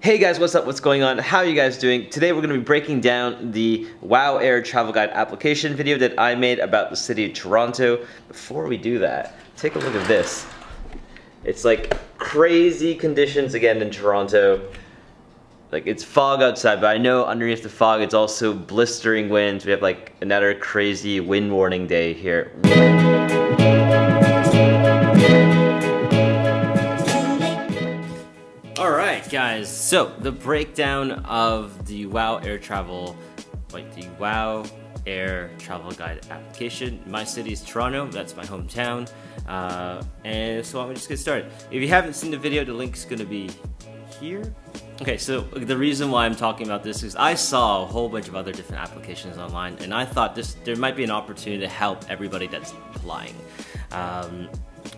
Hey guys, what's up? What's going on? How are you guys doing? Today we're going to be breaking down the WoW Air Travel Guide application video that I made about the city of Toronto. Before we do that, take a look at this. It's like crazy conditions again in Toronto. Like it's fog outside, but I know underneath the fog it's also blistering winds. We have like another crazy wind warning day here. Alright guys, so the breakdown of the WoW Air Travel Guide application. My city is Toronto, that's my hometown. And so I'm just get started. If you haven't seen the video, the link's gonna be here. Okay, so the reason why I'm talking about this is I saw a whole bunch of other different applications online, and I thought there might be an opportunity to help everybody that's applying.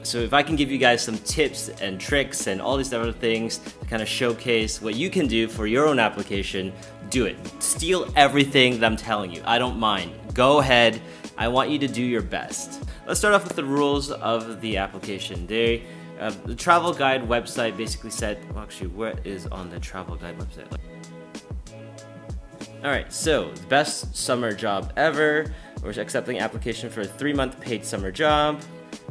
So if I can give you guys some tips and tricks and all these other things to kind of showcase what you can do for your own application, do it. Steal everything that I'm telling you. I don't mind. Go ahead. I want you to do your best. Let's start off with the rules of the application. The travel guide website basically said, well, actually, what is on the travel guide website? Alright, so best summer job ever. We're accepting application for a 3-month paid summer job.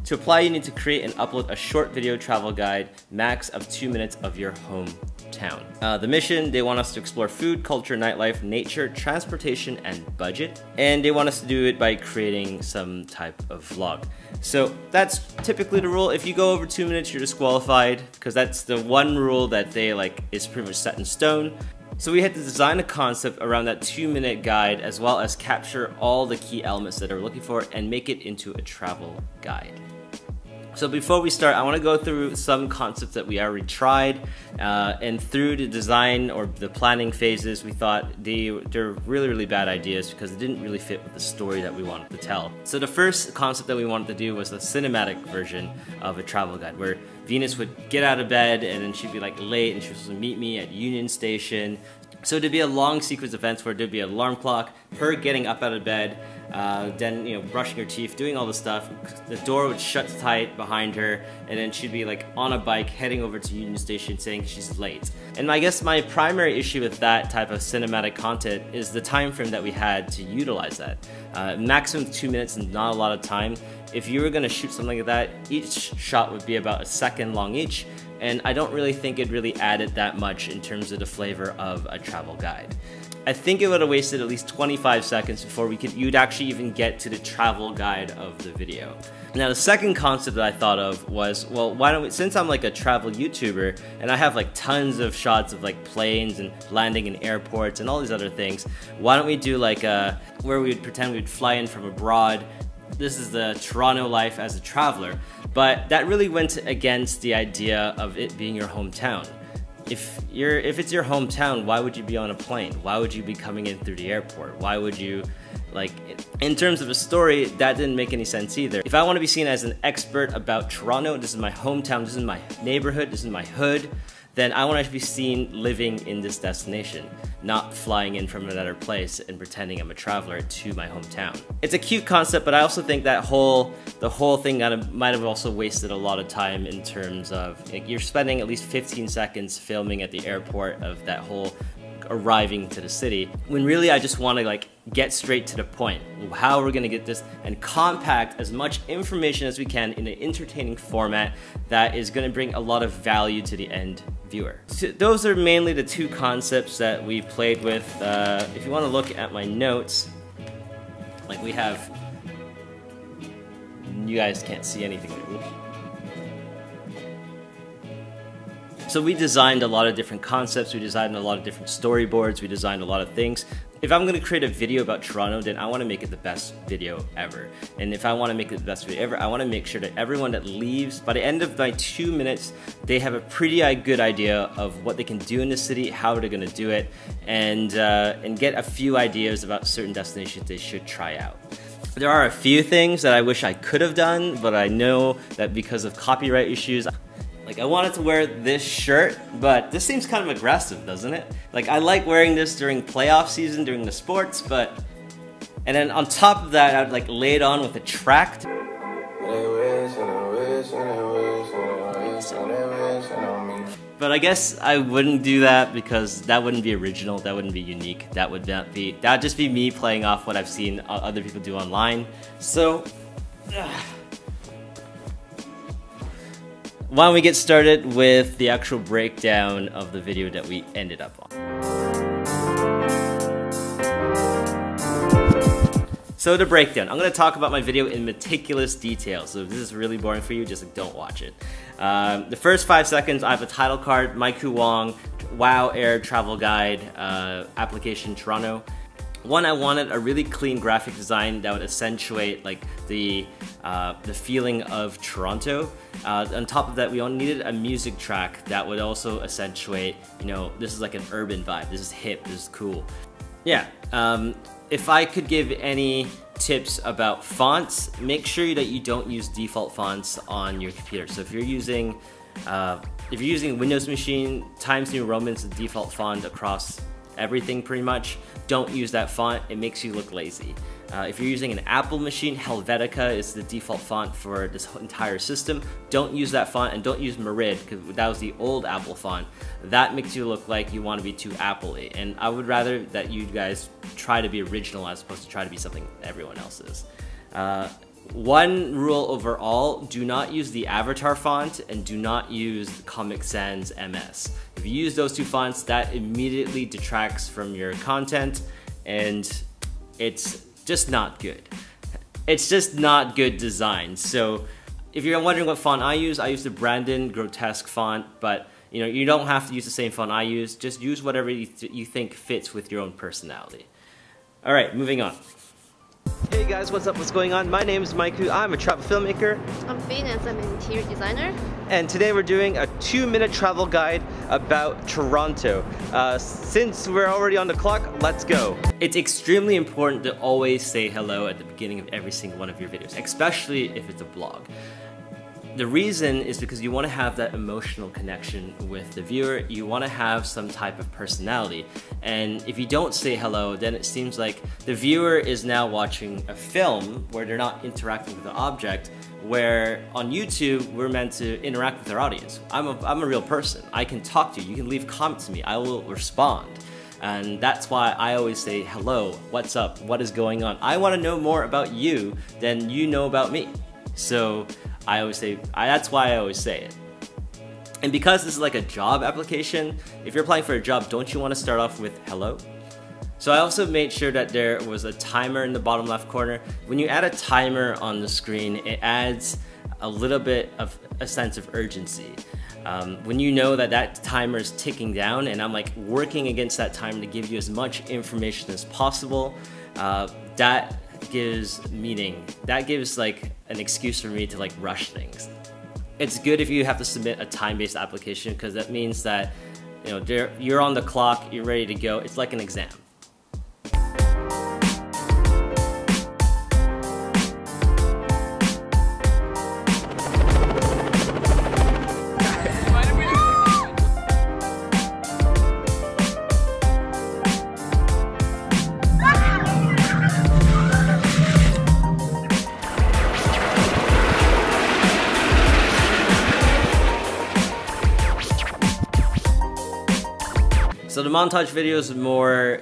To apply, you need to create and upload a short video travel guide, max of 2 minutes of your hometown. The mission, they want us to explore food, culture, nightlife, nature, transportation, and budget. And they want us to do it by creating some type of vlog. So that's typically the rule. If you go over 2 minutes, you're disqualified, because that's the one rule that they is pretty much set in stone. So we had to design a concept around that 2-minute guide, as well as capture all the key elements that we're looking for and make it into a travel guide. So before we start, I want to go through some concepts that we already tried, and through the design or the planning phases, we thought they're really bad ideas because it didn't really fit with the story that we wanted to tell. So the first concept that we wanted to do was a cinematic version of a travel guide, where Venus would get out of bed and then she'd be like late and she was supposed to meet me at Union Station. So there'd be a long sequence of events where there'd be an alarm clock, her getting up out of bed, then brushing her teeth, doing all the stuff. The door would shut tight behind her, and then she'd be like on a bike heading over to Union Station saying she's late. And I guess my primary issue with that type of cinematic content is the time frame that we had to utilize that. Maximum 2 minutes and not a lot of time. If you were going to shoot something like that, each shot would be about a second long each, and I don't really think it really added that much in terms of the flavor of a travel guide. I think it would have wasted at least 25 seconds before you'd actually even get to the travel guide of the video. Now the second concept that I thought of was, well, why don't we, since I'm like a travel YouTuber and I have like tons of shots of like planes and landing in airports and all these other things, why don't we do like where we would pretend we'd fly in from abroad. This is the Toronto life as a traveler, but that really went against the idea of it being your hometown. If it's your hometown, why would you be on a plane? Why would you be coming in through the airport? Why would you, in terms of a story, that didn't make any sense either. If I want to be seen as an expert about Toronto, this is my hometown, this is my neighborhood, this is my hood, then I want to be seen living in this destination, not flying in from another place and pretending I'm a traveler to my hometown. It's a cute concept, but I also think that the whole thing might have also wasted a lot of time in terms of you're spending at least 15 seconds filming at the airport of that whole arriving to the city, when really I just want to get straight to the point, how we're going to get this and compact as much information as we can in an entertaining format that is going to bring a lot of value to the end viewer. So those are mainly the two concepts that we played with. If you want to look at my notes, we have, you guys can't see anything. So we designed a lot of different concepts, we designed a lot of different storyboards, we designed a lot of things. If I'm going to create a video about Toronto, then I want to make it the best video ever. And if I want to make it the best video ever, I want to make sure that everyone that leaves, by the end of my 2 minutes, they have a pretty good idea of what they can do in the city, how they're going to do it, and get a few ideas about certain destinations they should try out. There are a few things that I wish I could have done, but I know that because of copyright issues, I wanted to wear this shirt, but this seems kind of aggressive, doesn't it? I like wearing this during playoff season, during the sports, but... And then on top of that, I'd lay it on with a tract. But I guess I wouldn't do that because that wouldn't be original, that wouldn't be unique, that would just be me playing off what I've seen other people do online. So, why don't we get started with the actual breakdown of the video that we ended up on. So the breakdown, I'm going to talk about my video in meticulous detail, so if this is really boring for you, just don't watch it. The first 5 seconds, I have a title card, Maiku Wong, WoW Air Travel Guide, application Toronto. One, I wanted a really clean graphic design that would accentuate like the feeling of Toronto. On top of that, we needed a music track that would also accentuate, you know, this is like an urban vibe, this is hip, this is cool. Yeah, if I could give any tips about fonts, make sure that you don't use default fonts on your computer. So if you're using Windows machine, Times New Roman is the default font across everything pretty much. Don't use that font, it makes you look lazy. If you're using an Apple machine, Helvetica is the default font for this entire system. Don't use that font, and don't use Merid, because that was the old Apple font. That makes you look like you want to be too Apple-y, and I would rather that you guys try to be original as opposed to try to be something everyone else is. One rule overall, do not use the Avatar font and do not use Comic Sans MS. If you use those two fonts, that immediately detracts from your content, and it's just not good. It's just not good design. So if you're wondering what font I use the Brandon Grotesque font, but you know, you don't have to use the same font I use, just use whatever you think fits with your own personality. All right, moving on. Hey guys, what's up? What's going on? My name is Maiku. I'm a travel filmmaker. I'm Venus. I'm an interior designer. And today we're doing a 2-minute travel guide about Toronto. Since we're already on the clock, let's go. It's extremely important to always say hello at the beginning of every single one of your videos, especially if it's a vlog. The reason is because you want to have that emotional connection with the viewer. You want to have some type of personality. And if you don't say hello, then it seems like the viewer is now watching a film where they're not interacting with the object, where on YouTube, we're meant to interact with our audience. I'm a real person. I can talk to you. You can leave comments to me. I will respond. And that's why I always say hello, what's up, what is going on. I want to know more about you than you know about me. So I always say, that's why I always say it. And because this is like a job application, if you're applying for a job, don't you want to start off with hello? So I also made sure that there was a timer in the bottom left corner. When you add a timer on the screen, it adds a little bit of a sense of urgency. When you know that that timer is ticking down and I'm like working against that timer to give you as much information as possible, that gives meaning. That gives like an excuse for me to like rush things. It's good if you have to submit a time-based application because that means that, you know, you're on the clock, you're ready to go. It's like an exam. So the montage video is it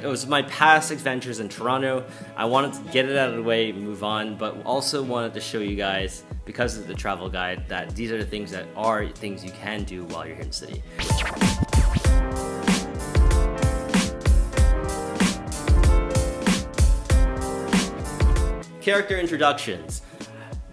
was my past adventures in Toronto. I wanted to get it out of the way, move on, but also wanted to show you guys, because of the travel guide, that these are the things you can do while you're here in the city. Character introductions.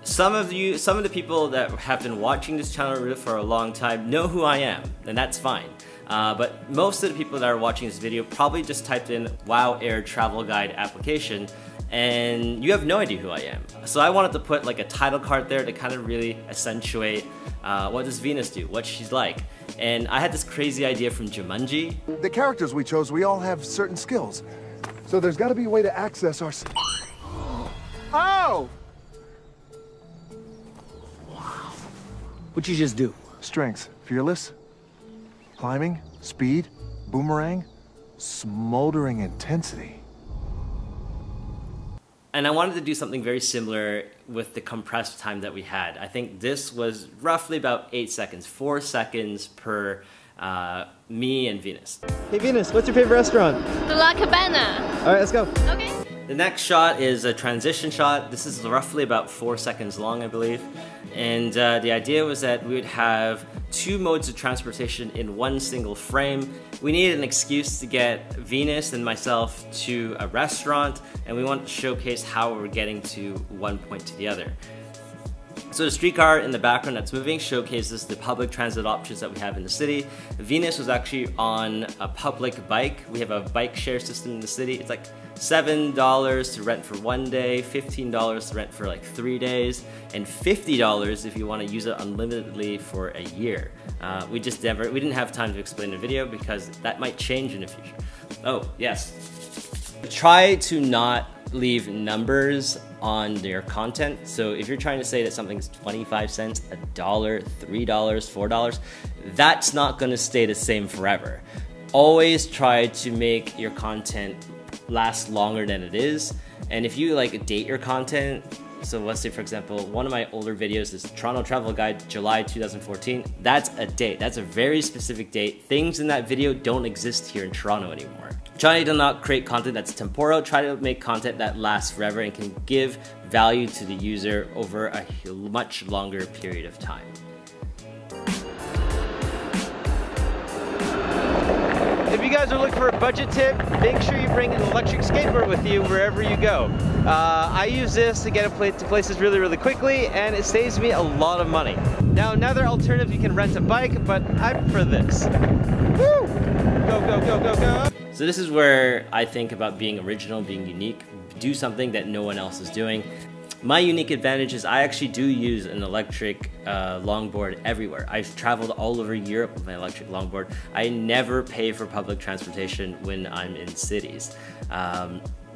Some of the people that have been watching this channel for a long time know who I am, and that's fine. But most of the people that are watching this video probably just typed in WoW Air Travel Guide application and you have no idea who I am. So I wanted to put like a title card there to kind of really accentuate what does Venus do, what she's like. And I had this crazy idea from Jumanji. The characters we chose, we all have certain skills. So there's got to be a way to access our... Oh! What'd you just do? Strengths. Fearless. Climbing. Speed. Boomerang. Smoldering intensity. And I wanted to do something very similar with the compressed time that we had. I think this was roughly about 8 seconds, 4 seconds per me and Venus. Hey Venus, what's your favorite restaurant? The La Cabana. All right, let's go. Okay. The next shot is a transition shot. This is roughly about 4 seconds long, I believe. And the idea was that we would have 2 modes of transportation in one single frame. We needed an excuse to get Venus and myself to a restaurant, and we wanted to showcase how we're getting to one point to the other. So the streetcar in the background that's moving showcases the public transit options that we have in the city. Venus was actually on a public bike. We have a bike share system in the city. It's like $7 to rent for 1 day, $15 to rent for like 3 days, and $50 if you want to use it unlimitedly for a year. We didn't have time to explain the video because that might change in the future. Oh, yes. Try to not leave numbers on your content. So if you're trying to say that something's 25 cents, $1, $3, $4, that's not going to stay the same forever. Always try to make your content last longer than it is. And if you like date your content, so let's say for example, one of my older videos is Toronto Travel Guide, July 2014. That's a date. That's a very specific date. Things in that video don't exist here in Toronto anymore. Try to not create content that's temporal. Try to make content that lasts forever and can give value to the user over a much longer period of time. If you guys are looking for a budget tip, make sure you bring an electric skateboard with you wherever you go. I use this to get to places really, really quickly, and it saves me a lot of money. Now, another alternative, you can rent a bike, but I prefer this. Woo! Go, go, go, go, go! So this is where I think about being original, being unique, do something that no one else is doing. My unique advantage is I actually do use an electric longboard everywhere. I've traveled all over Europe with my electric longboard. I never pay for public transportation when I'm in cities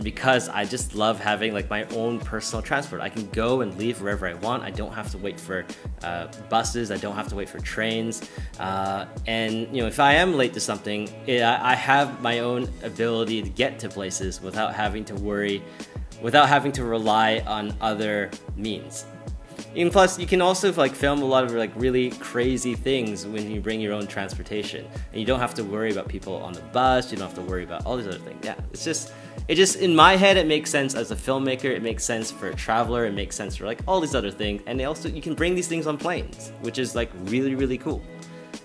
because I just love having like my own personal transport. I can go and leave wherever I want. I don't have to wait for buses. I don't have to wait for trains. And you know, if I am late to something, I have my own ability to get to places without having to worry, without having to rely on other means. And plus, you can also like film a lot of like really crazy things when you bring your own transportation, and you don't have to worry about people on the bus. You don't have to worry about all these other things. Yeah, it just in my head it makes sense as a filmmaker. It makes sense for a traveler. It makes sense for like all these other things, and you can bring these things on planes, which is like really, really cool.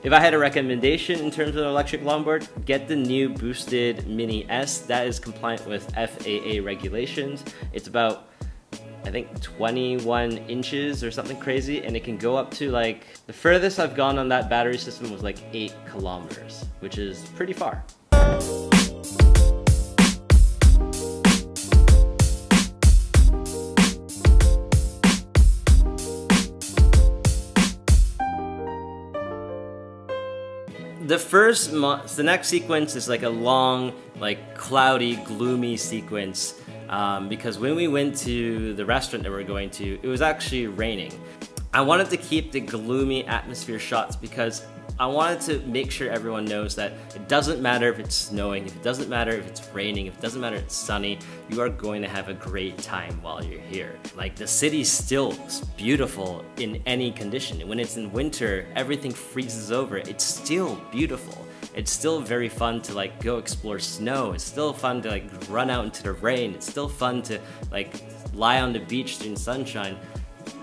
If I had a recommendation in terms of an electric longboard, get the new boosted Mini S. That is compliant with FAA regulations. It's about, I think, 21 inches or something crazy, and it can go up to like, the furthest I've gone on that battery system was like 8 kilometers, which is pretty far. The next sequence is like a long, like cloudy, gloomy sequence because when we went to the restaurant that we're going to, it was actually raining. I wanted to keep the gloomy atmosphere shots because I wanted to make sure everyone knows that it doesn't matter if it's snowing, if it doesn't matter if it's raining, if it doesn't matter if it's sunny, you are going to have a great time while you're here. Like, the city's still beautiful in any condition. When it's in winter, everything freezes over. It's still beautiful. It's still very fun to like go explore snow. It's still fun to like run out into the rain. It's still fun to like lie on the beach in sunshine.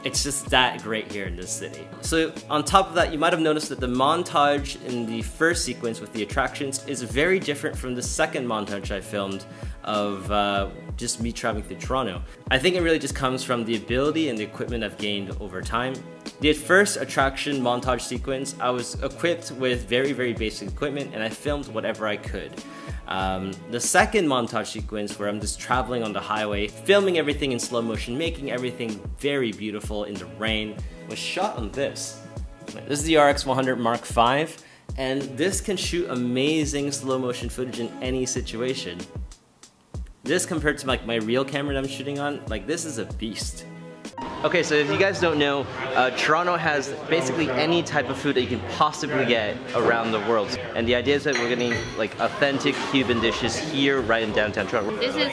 It's just that great here in this city. So on top of that, you might have noticed that the montage in the first sequence with the attractions is very different from the second montage I filmed of just me traveling through Toronto. I think it really just comes from the ability and the equipment I've gained over time. The first attraction montage sequence, I was equipped with very, very basic equipment and I filmed whatever I could. The second montage sequence, where I'm just traveling on the highway, filming everything in slow motion, making everything very beautiful in the rain, was shot on this. This is the RX100 Mark V, and this can shoot amazing slow motion footage in any situation. This compared to like my real camera that I'm shooting on, like this is a beast. Okay, so if you guys don't know, Toronto has basically any type of food that you can possibly get around the world. And the idea is that we're getting like authentic Cuban dishes here right in downtown Toronto. This is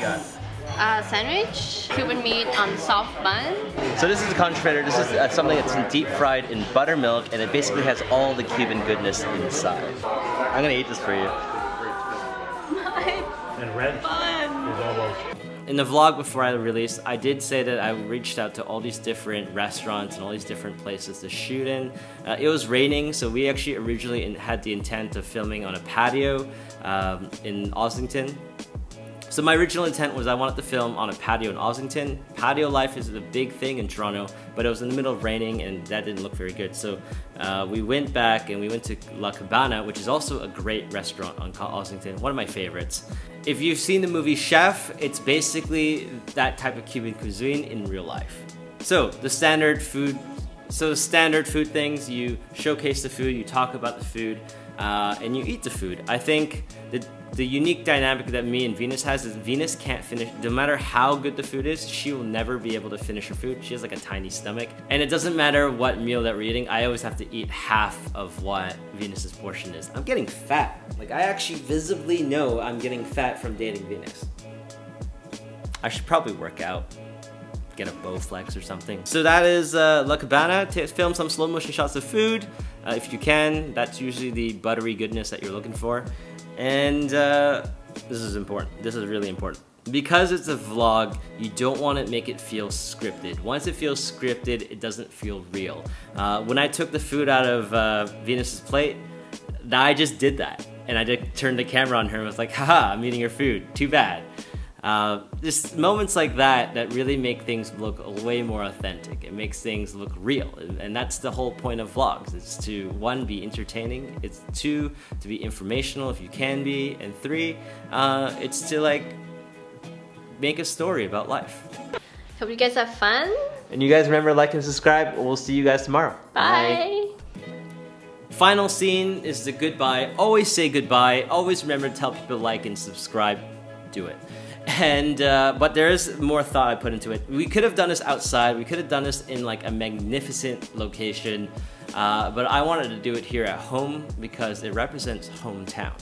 sandwich, Cuban meat on soft bun. So this is a concentrator. This is something that's deep fried in buttermilk, and it basically has all the Cuban goodness inside. I'm gonna eat this for you. And red Bun. is almost. In the vlog before I released, I did say that I reached out to all these different restaurants and all these different places to shoot in. It was raining, so we actually originally had the intent of filming on a patio in Ossington. So my original intent was I wanted to film on a patio in Ossington. Patio life is a big thing in Toronto, but it was in the middle of raining and that didn't look very good. So we went back and we went to La Cabana, which is also a great restaurant on Ossington, one of my favorites. If you've seen the movie Chef, it's basically that type of Cuban cuisine in real life. So the standard food things, you showcase the food, you talk about the food, and you eat the food. I think the unique dynamic that me and Venus has is Venus can't finish, no matter how good the food is, she will never be able to finish her food. She has like a tiny stomach. And it doesn't matter what meal that we're eating, I always have to eat half of what Venus's portion is. I'm getting fat. Like, I actually visibly know I'm getting fat from dating Venus. I should probably work out. Get a Bowflex or something. So that is La Cabana. Film some slow motion shots of food if you can. That's usually the buttery goodness that you're looking for. And this is important. This is really important. Because it's a vlog, you don't want to make it feel scripted. Once it feels scripted, it doesn't feel real. When I took the food out of Venus's plate, I just did that. And I just turned the camera on her and was like, haha, I'm eating your food, too bad. Just moments like that really make things look way more authentic. It makes things look real, and that's the whole point of vlogs. It's to, 1, be entertaining, it's 2, to be informational if you can be, and 3, it's to like make a story about life. Hope you guys have fun. And you guys remember, like and subscribe. We'll see you guys tomorrow. Bye. Final scene is the goodbye. Always say goodbye. Always remember to tell people like and subscribe. Do it. And but there is more thought I put into it. We could have done this outside. We could have done this in like a magnificent location, but I wanted to do it here at home because it represents hometown.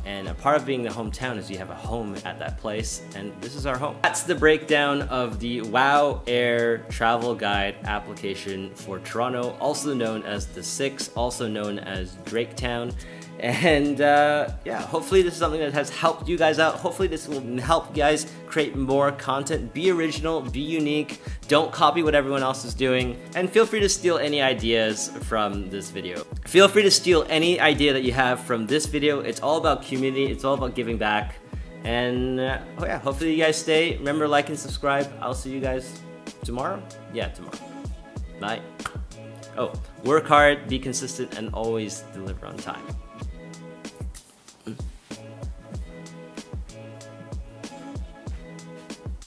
And a part of being the hometown is you have a home at that place, and this is our home. That's the breakdown of the WOW Air Travel Guide application for Toronto, also known as the 6, also known as Draketown. And yeah, hopefully this is something that has helped you guys out. Hopefully this will help you guys create more content. Be original, be unique, don't copy what everyone else is doing, and feel free to steal any ideas from this video. Feel free to steal any idea that you have from this video. It's all about community, it's all about giving back. And oh yeah, hopefully you guys stay. Remember, like and subscribe. I'll see you guys tomorrow? Yeah, tomorrow. Bye. Oh, work hard, be consistent, and always deliver on time.